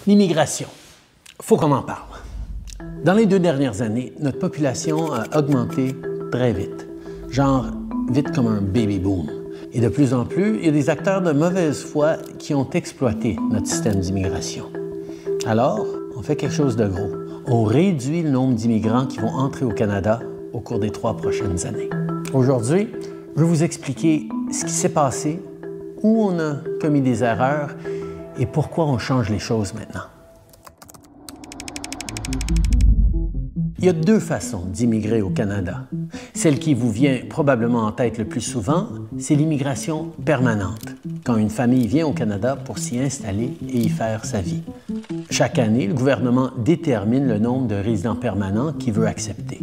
L'immigration. Faut qu'on en parle. Dans les 2 dernières années, notre population a augmenté très vite. Genre, vite comme un baby boom. Et de plus en plus, il y a des acteurs de mauvaise foi qui ont exploité notre système d'immigration. Alors, on fait quelque chose de gros. On réduit le nombre d'immigrants qui vont entrer au Canada au cours des 3 prochaines années. Aujourd'hui, je vais vous expliquer ce qui s'est passé, où on a commis des erreurs et pourquoi on change les choses maintenant. Il y a 2 façons d'immigrer au Canada. Celle qui vous vient probablement en tête le plus souvent, c'est l'immigration permanente, quand une famille vient au Canada pour s'y installer et y faire sa vie. Chaque année, le gouvernement détermine le nombre de résidents permanents qu'il veut accepter.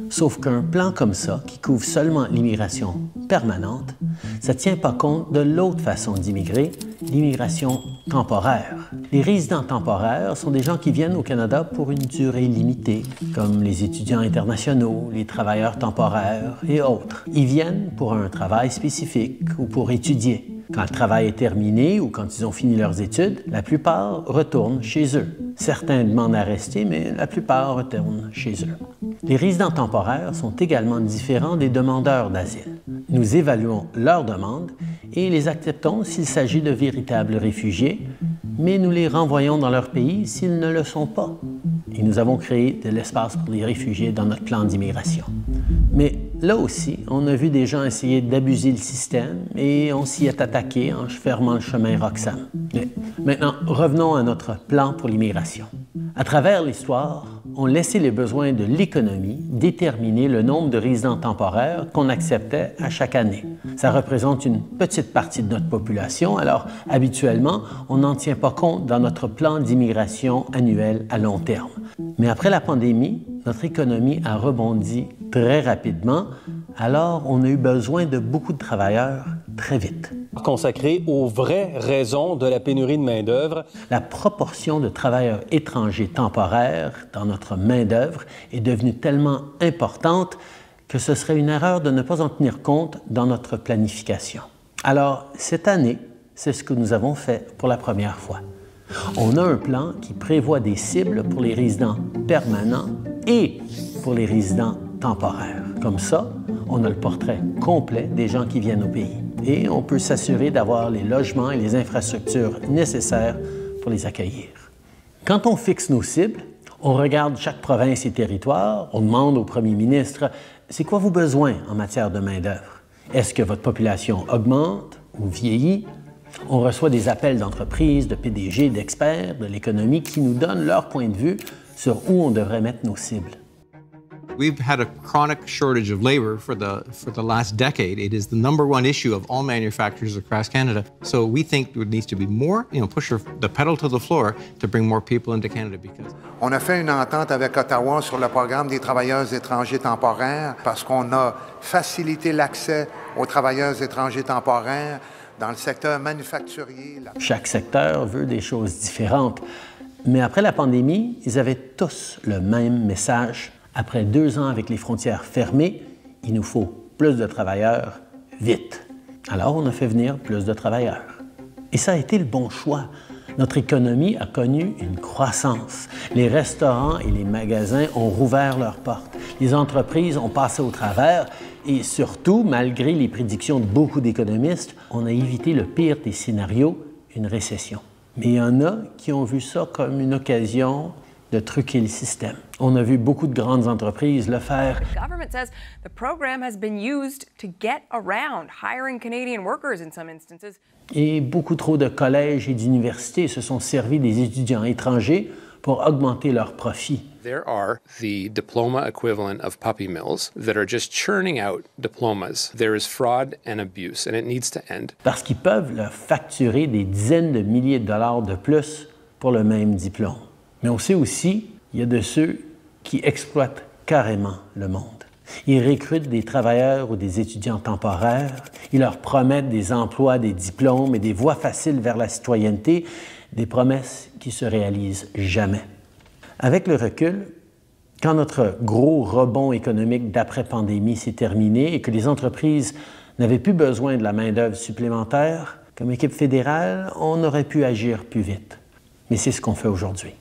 Sauf qu'un plan comme ça, qui couvre seulement l'immigration permanente, ça ne tient pas compte de l'autre façon d'immigrer, l'immigration temporaire. Les résidents temporaires sont des gens qui viennent au Canada pour une durée limitée, comme les étudiants internationaux, les travailleurs temporaires et autres. Ils viennent pour un travail spécifique ou pour étudier. Quand le travail est terminé ou quand ils ont fini leurs études, la plupart retournent chez eux. Certains demandent à rester, mais la plupart retournent chez eux. Les résidents temporaires sont également différents des demandeurs d'asile. Nous évaluons leurs demandes et les acceptons s'il s'agit de véritables réfugiés, mais nous les renvoyons dans leur pays s'ils ne le sont pas. Et nous avons créé de l'espace pour les réfugiés dans notre plan d'immigration. Mais là aussi, on a vu des gens essayer d'abuser le système et on s'y est attaqué en fermant le chemin Roxham. Mais maintenant, revenons à notre plan pour l'immigration. À travers l'histoire, on laissait les besoins de l'économie déterminer le nombre de résidents temporaires qu'on acceptait à chaque année. Ça représente une petite partie de notre population, alors habituellement, on n'en tient pas compte dans notre plan d'immigration annuel à long terme. Mais après la pandémie, notre économie a rebondi très rapidement, alors on a eu besoin de beaucoup de travailleurs très vite. Consacré aux vraies raisons de la pénurie de main-d'œuvre. La proportion de travailleurs étrangers temporaires dans notre main-d'œuvre est devenue tellement importante que ce serait une erreur de ne pas en tenir compte dans notre planification. Alors, cette année, c'est ce que nous avons fait pour la première fois. On a un plan qui prévoit des cibles pour les résidents permanents et pour les résidents temporaires. Comme ça, on a le portrait complet des gens qui viennent au pays et on peut s'assurer d'avoir les logements et les infrastructures nécessaires pour les accueillir. Quand on fixe nos cibles, on regarde chaque province et territoire, on demande au premier ministre « C'est quoi vos besoins en matière de main-d'œuvre? Est-ce que votre population augmente ou vieillit? » On reçoit des appels d'entreprises, de PDG, d'experts de l'économie qui nous donnent leur point de vue sur où on devrait mettre nos cibles. We've had a chronic shortage of labor for the last decade. It is the #1 issue of all manufacturers across Canada. So we think there needs to be more, push the pedal to the floor to bring more people into Canada because. On a fait une entente avec Ottawa sur le programme des travailleurs étrangers temporaires parce qu'on a facilité l'accès aux travailleurs étrangers temporaires dans le secteur manufacturier. Chaque secteur veut des choses différentes. Mais après la pandémie, ils avaient tous le même message. Après 2 ans avec les frontières fermées, il nous faut plus de travailleurs vite. Alors, on a fait venir plus de travailleurs. Et ça a été le bon choix. Notre économie a connu une croissance. Les restaurants et les magasins ont rouvert leurs portes. Les entreprises ont passé au travers et surtout, malgré les prédictions de beaucoup d'économistes, on a évité le pire des scénarios, une récession. Mais il y en a qui ont vu ça comme une occasion de truquer le système. On a vu beaucoup de grandes entreprises le faire. The government says the program has been used to get around hiring Canadian workers in some instances. Et beaucoup trop de collèges et d'universités se sont servis des étudiants étrangers pour augmenter leurs profits. There are the diploma equivalent of puppy mills that are just churning out diplomas. There is fraud and abuse, and it needs to end. Parce qu'ils peuvent leur facturer des dizaines de milliers de dollars de plus pour le même diplôme. Mais on sait aussi, il y a de ceux qui exploitent carrément le monde. Ils recrutent des travailleurs ou des étudiants temporaires, ils leur promettent des emplois, des diplômes et des voies faciles vers la citoyenneté, des promesses qui se réalisent jamais. Avec le recul, quand notre gros rebond économique d'après-pandémie s'est terminé et que les entreprises n'avaient plus besoin de la main-d'œuvre supplémentaire, comme équipe fédérale, on aurait pu agir plus vite. Mais c'est ce qu'on fait aujourd'hui.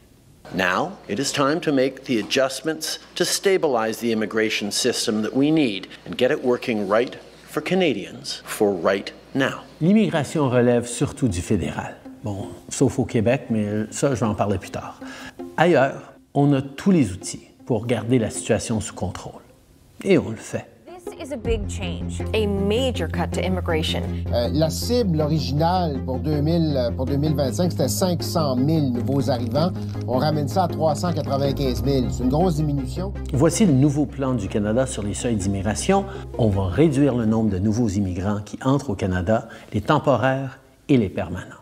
Now, it is time to make the adjustments to stabilize the immigration system that we need and get it working right for Canadians for right now. L'immigration relève surtout du fédéral. Bon, sauf au Québec, mais ça, je vais en parler plus tard. Ailleurs, on a tous les outils pour garder la situation sous contrôle. Et on le fait. This is a big change, a major cut to immigration. La cible originale pour 2025, c'était 500 000 nouveaux arrivants. On ramène ça à 395 000. C'est une grosse diminution. Voici le nouveau plan du Canada sur les seuils d'immigration. On va réduire le nombre de nouveaux immigrants qui entrent au Canada, les temporaires et les permanents.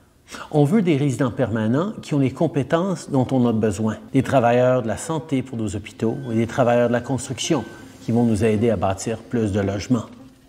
On veut des résidents permanents qui ont les compétences dont on a besoin. Des travailleurs de la santé pour nos hôpitaux et des travailleurs de la construction qui vont nous aider à bâtir plus de logements.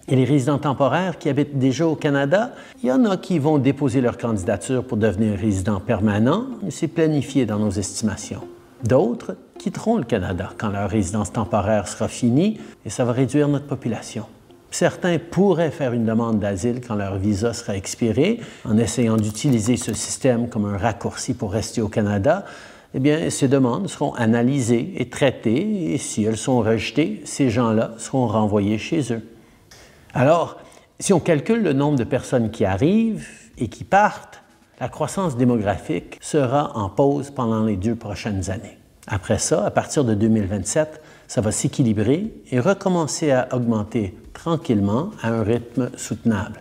Et les résidents temporaires qui habitent déjà au Canada, il y en a qui vont déposer leur candidature pour devenir résidents permanents, mais c'est planifié dans nos estimations. D'autres quitteront le Canada quand leur résidence temporaire sera finie et ça va réduire notre population. Certains pourraient faire une demande d'asile quand leur visa sera expiré, en essayant d'utiliser ce système comme un raccourci pour rester au Canada. Eh bien, ces demandes seront analysées et traitées, et si elles sont rejetées, ces gens-là seront renvoyés chez eux. Alors, si on calcule le nombre de personnes qui arrivent et qui partent, la croissance démographique sera en pause pendant les 2 prochaines années. Après ça, à partir de 2027, ça va s'équilibrer et recommencer à augmenter tranquillement à un rythme soutenable.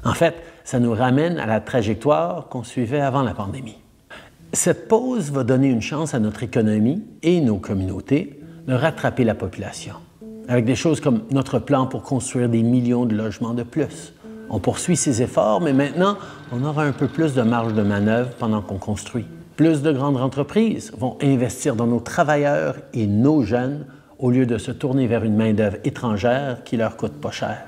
En fait, ça nous ramène à la trajectoire qu'on suivait avant la pandémie. Cette pause va donner une chance à notre économie et nos communautés de rattraper la population, avec des choses comme notre plan pour construire des millions de logements de plus. On poursuit ces efforts, mais maintenant, on aura un peu plus de marge de manœuvre pendant qu'on construit. Plus de grandes entreprises vont investir dans nos travailleurs et nos jeunes au lieu de se tourner vers une main-d'œuvre étrangère qui leur coûte pas cher.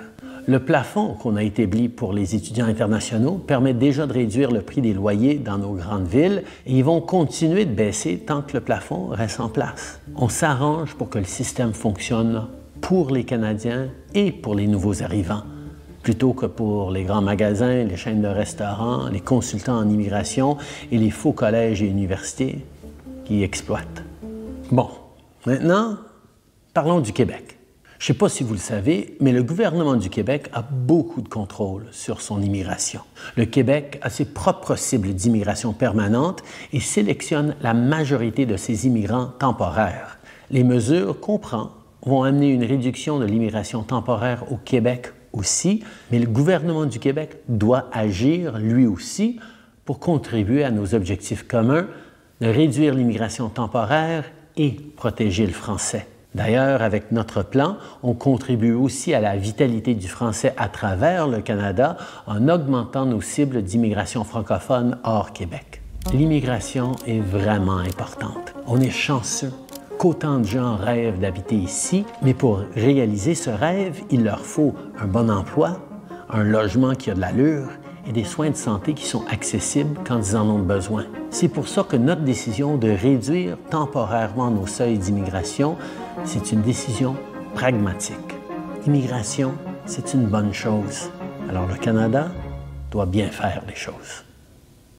Le plafond qu'on a établi pour les étudiants internationaux permet déjà de réduire le prix des loyers dans nos grandes villes et ils vont continuer de baisser tant que le plafond reste en place. On s'arrange pour que le système fonctionne pour les Canadiens et pour les nouveaux arrivants, plutôt que pour les grands magasins, les chaînes de restaurants, les consultants en immigration et les faux collèges et universités qui exploitent. Bon, maintenant, parlons du Québec. Je ne sais pas si vous le savez, mais le gouvernement du Québec a beaucoup de contrôle sur son immigration. Le Québec a ses propres cibles d'immigration permanente et sélectionne la majorité de ses immigrants temporaires. Les mesures qu'on prend vont amener une réduction de l'immigration temporaire au Québec aussi, mais le gouvernement du Québec doit agir lui aussi pour contribuer à nos objectifs communs de réduire l'immigration temporaire et protéger le français. D'ailleurs, avec notre plan, on contribue aussi à la vitalité du français à travers le Canada en augmentant nos cibles d'immigration francophone hors Québec. L'immigration est vraiment importante. On est chanceux qu'autant de gens rêvent d'habiter ici, mais pour réaliser ce rêve, il leur faut un bon emploi, un logement qui a de l'allure et des soins de santé qui sont accessibles quand ils en ont besoin. C'est pour ça que notre décision de réduire temporairement nos seuils d'immigration, c'est une décision pragmatique. L'immigration, c'est une bonne chose. Alors le Canada doit bien faire les choses.